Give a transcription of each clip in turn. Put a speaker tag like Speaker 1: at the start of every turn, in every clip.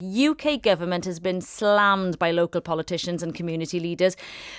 Speaker 1: UK government has been slammed by local politicians and community leaders,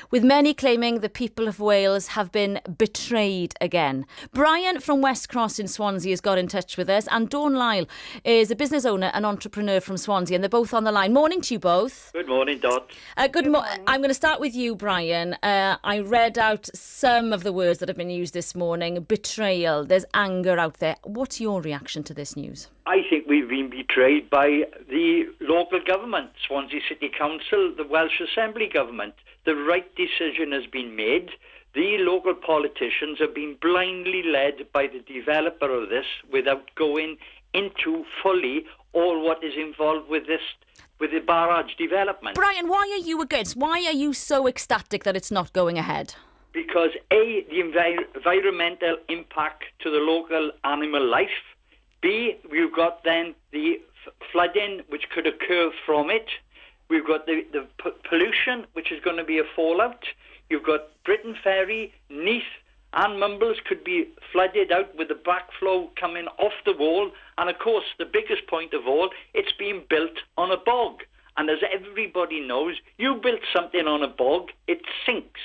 Speaker 1: with many claiming the people of Wales have been betrayed again. Brian from West Cross in Swansea has got in touch with us, and Dawn Lyle is a business owner and entrepreneur from Swansea, and they're both on the line. Morning to you both.
Speaker 2: Good morning, Dot.
Speaker 1: Good morning. I'm going to start with you, Brian. I read out some of the words that have been used this morning. Betrayal. There's anger out there. What's your reaction to this news?
Speaker 2: I think we've been betrayed by the local government, Swansea City Council, the Welsh Assembly government. The right decision has been made. The local politicians have been blindly led by the developer of this without going into fully all what is involved with this, with the barrage development.
Speaker 1: Brian, why are you against? Why are you so ecstatic that it's not going ahead?
Speaker 2: Because A, the environmental impact to the local animal life. B, we've got then the flooding which could occur from it. We've got the pollution, which is going to be a fallout. You've got Britain Ferry, Neath and Mumbles could be flooded out with the backflow coming off the wall. And of course, the biggest point of all, it's being built on a bog. And as everybody knows, you build something on a bog, it sinks.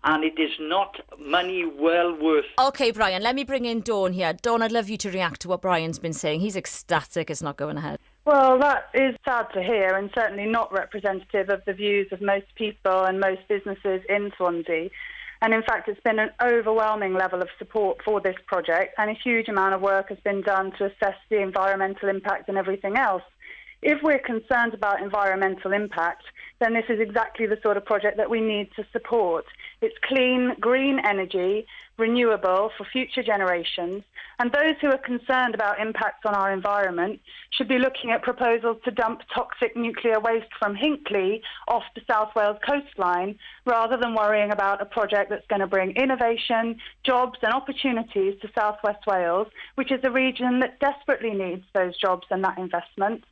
Speaker 2: And it is not money well worth.
Speaker 1: OK, Brian, let me bring in Dawn here. Dawn, I'd love you to react to what Brian's been saying. He's ecstatic it's not going ahead.
Speaker 3: Well, that is sad to hear, and certainly not representative of the views of most people and most businesses in Swansea. And in fact, it's been an overwhelming level of support for this project, and a huge amount of work has been done to assess the environmental impact and everything else. If we're concerned about environmental impact, then this is exactly the sort of project that we need to support. It's clean, green energy, renewable for future generations, and those who are concerned about impacts on our environment should be looking at proposals to dump toxic nuclear waste from Hinckley off the South Wales coastline, rather than worrying about a project that's going to bring innovation, jobs and opportunities to South West Wales, which is a region that desperately needs those jobs and that investment.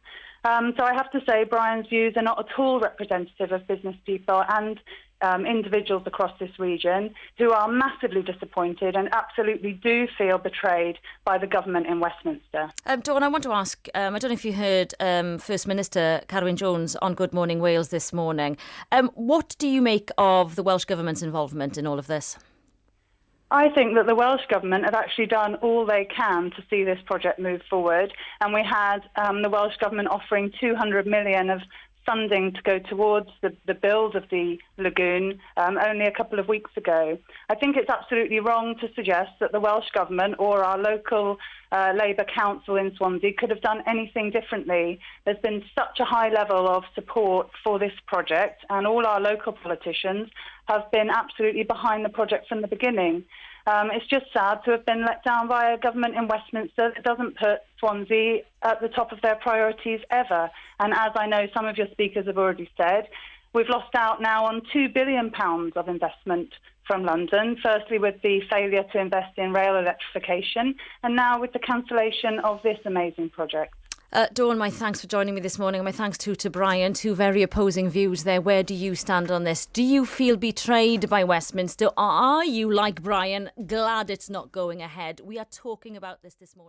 Speaker 3: So I have to say Brian's views are not at all representative of business people and individuals across this region who are massively disappointed and absolutely do feel betrayed by the government in Westminster.
Speaker 1: Dawn, I want to ask, I don't know if you heard First Minister Carwyn Jones on Good Morning Wales this morning. What do you make of the Welsh Government's involvement in all of this?
Speaker 3: I think that the Welsh Government have actually done all they can to see this project move forward, and we had the Welsh Government offering 200 million of funding to go towards the build of the lagoon only a couple of weeks ago. I think it's absolutely wrong to suggest that the Welsh Government or our local Labour Council in Swansea could have done anything differently. There's been such a high level of support for this project, and all our local politicians have been absolutely behind the project from the beginning. It's just sad to have been let down by a government in Westminster that doesn't put Swansea at the top of their priorities ever. And as I know some of your speakers have already said, we've lost out now on £2 billion of investment from London, firstly with the failure to invest in rail electrification, and now with the cancellation of this amazing project.
Speaker 1: Dawn, my thanks for joining me this morning, and my thanks too to Brian. Two very opposing views there. Where do you stand on this? Do you feel betrayed by Westminster, or are you, like Brian, glad it's not going ahead? We are talking about this morning.